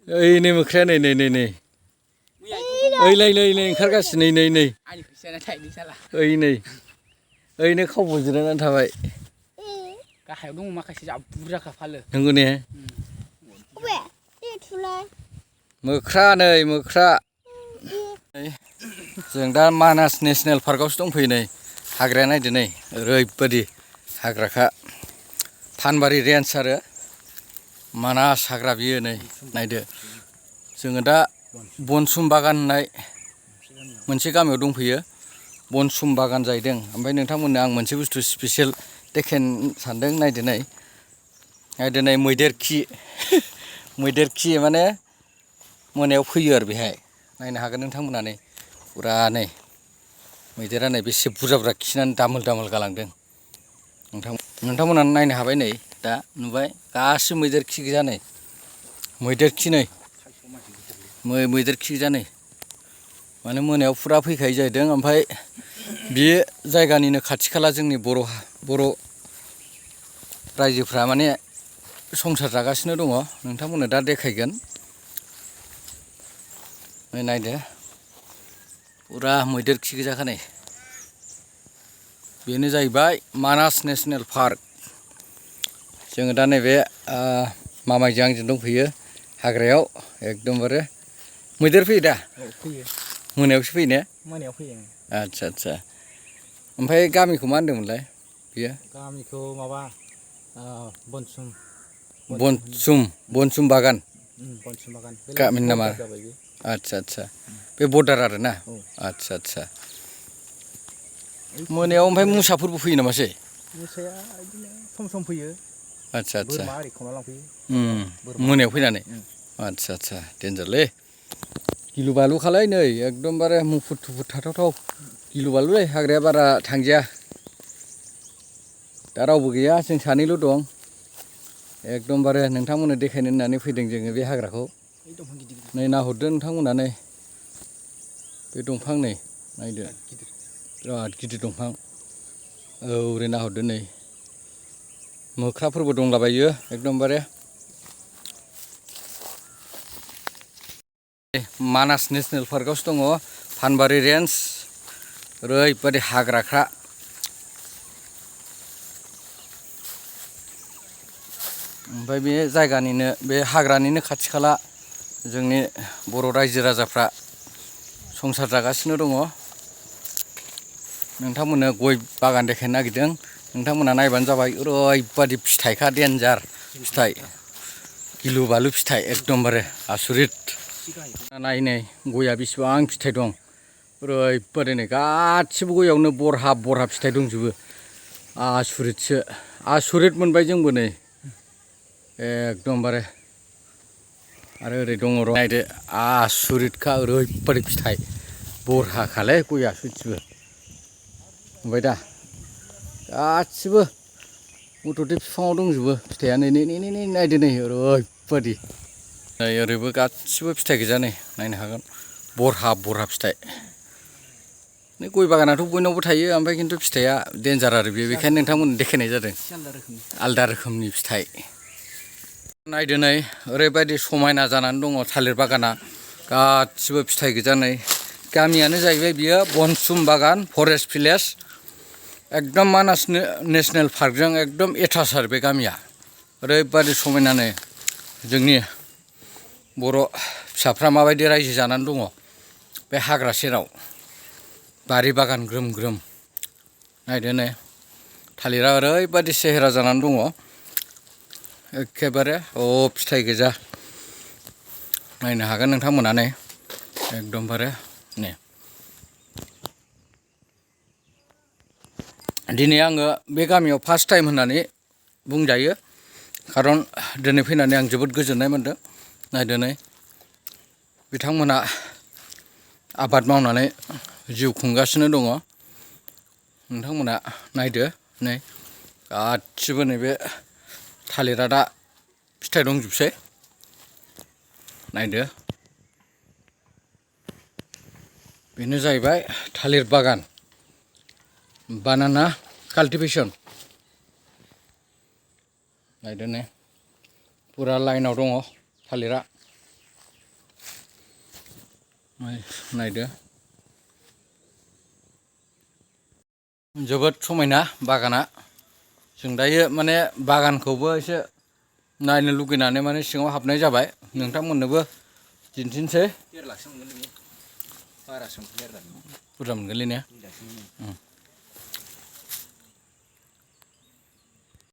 ओइ नै मोख्राया नै ओइलाय ओंखारगासिनो नै ओइ नै खावबो जिरायनानै थाबाय गाहायाव दङ माखासे जा बुरजाखा फालो नंगौ ने मोख्रा नै मोख्रा जों दा मानास नेसनेल पार्कआवसो दंफैयो नै हाग्राया नायदो नै ओरैबायदि हाग्राखा फानबारि रेन्ज आरो मानास हाग्रा बियो नै नायदो जोङो दा बनसुम बागान होननाय मोनसे गामियाव दंफैयो बनसुम बागान जाहैदों ओमफ्राय नोंथांमोननो आं मोनसे बुस्थु स्पेसियेल देखायनो सानदों नायदो नै मैदेर खि माने मोनायाव फैयो आरो बेहाय नायनो हागोन नोंथांमोना नै फुरा नै मैदेरा नै बेसे बुरजा खिनानै दामोल गालांदों नोंथांमोना नायनो हाबाय नै दा नुबाय गासिबो मैदेर खि गोजा नै मैदेर खि गोजा नै माने मोनायाव फुरा फैखायो जाहैदों ओमफ्राय बे जायगानिनो खाथि खाला जोंनि बर' रायजोफ्रा माने संसार जागासिनो दङ नोंथांमोननो दा देखायगोन नायदो फुरा मैदेर खि गोजाखा नै बेनो जाहैबाय मानास नेसनेल पार्क जोङो दा नैबे मामायजों आंजों दंफैयो हाग्रायाव एकदमबारे मैदेर फैयो दा मोनायावसो फैयो ने आदसा ओमफ्राय गामिखौ मा होनदोंमोनलाय बियो गामिखौ माबा बनसुम बागान गामिनि नामा जाबाय बे आदसा बे बर्डार आरो ना आदसा मोनायाव ओमफ्राय मुसाफोरबो फैयो नामासै मोसाया बिदिनो सम फैयो आदसा बोरमा आरि खावना लांफैयो मोनायाव फैनानै आदसा देन्जारलै गिलु बालु खालाय नै एकदमबारे मुफुर थुफुर थाथावथाव गिलु बालुलै हाग्राया बारा थांजाया दा रावबो गैया जों सानैल' दं एकदमबारे नोंथांमोननो देखायनो होननानै फैदों जोङो बे हाग्राखौ नै नाहरदो नोंथांमोना नै बे दंफां नै नायदो बिराद गिदिर दंफां ओरै नाहरदो नै मोख्राफोरबो दंलाबायो एकदमबारे मानास नेसनेल पार्कआवसो दङ फानबारि रेन्ज ओरैबायदि हाग्राखा ओमफ्राय बे जायगानिनो बे हाग्रानिनो खाथि खाला जोंनि बर' रायजो राजाफ्रा संसार जागासिनो दङ नोंथांमोननो गय बागान देखायनो नागिरदों नोंथांमोना नायबानो जाबाय ओरैबायदि फिथाइखा देन्जार फिथाइ गिलु बालु फिथाइ एकदमबारे आसुरित नाय गया बेसेबां फिथाइ दं ओरैबायदि नै गासिबो गयावनो बरहा फिथाइ दंजोबो आसुरित मोनबाय जोंबो नै एकदमबारे आरो ओरै दङ र' नायदो आसुरितखा ओरैबायदि फिथाइ बरहाखालै गया सयथिबो नुबाय दा गासिबो मथथे बिफाङाव दंजोबो फिथाइया नै नायदो नै ओरैबायदि नै ओरैबो गासिबो फिथाइ गोजा नै नायनो हागोन बरहा फिथाइ नै गय बागानाथ' बयनावबो थायो ओमफ्राय खिन्थु फिथाइया देन्जार आरो बेखायनो नोंथांमोननो देखायनाय जादों आलदा रोखोमनि फिथाइ नायदो नै ओरैबायदि समायना जानानै दङ थालिर बागाना गासिबो फिथाइ गोजा नै गामियानो जाहैबाय बियो बनसुम बागान फरेस्ट भिलेज एकदम मानास नेसनेल पार्कजों एकदम एटाच आरो बे गामिया ओरैबायदि समायना नै जोंनि बर' फिसाफ्रा माबायदि रायजो जानानै दङ बे हाग्रा सेराव बारि बागान ग्रोम ग्रोम नायदो नै थालिरा ओरैबायदि सेहेरा जानानै दङ एखेबारे फिथाइ गोजा नायनो हागोन नोंथांमोना नै एकदमबारे नै दिनै आङो बे गामियाव फार्स्ट टाइम होननानै बुंजायो खारन दिनै फैनानै आं जोबोद गोजोननाय मोन्दों नायदो नै बिथांमोना आबाद मावनानै जिउ खुंगासिनो दङ नोंथांमोना नायदो नै गासिबो नैबे थालिरा दा फिथाइ दंजोबसै नायदो बेनो जाहैबाय थालिर बागान बानाना काल्टिभेसन नायदो नै फुरा लाइनाव दङ थालिरा नायदो जोबोद समायना बागाना जों दायो माने बागानखौबो एसे नायनो लुगैनानै माने सिङाव हाबनाय जाबाय नोंथांमोननोबो दिन्थिनोसै देर लाखसो मोनगोन नोङो बारासो मोनगोन बुरजा मोनगोनलै ने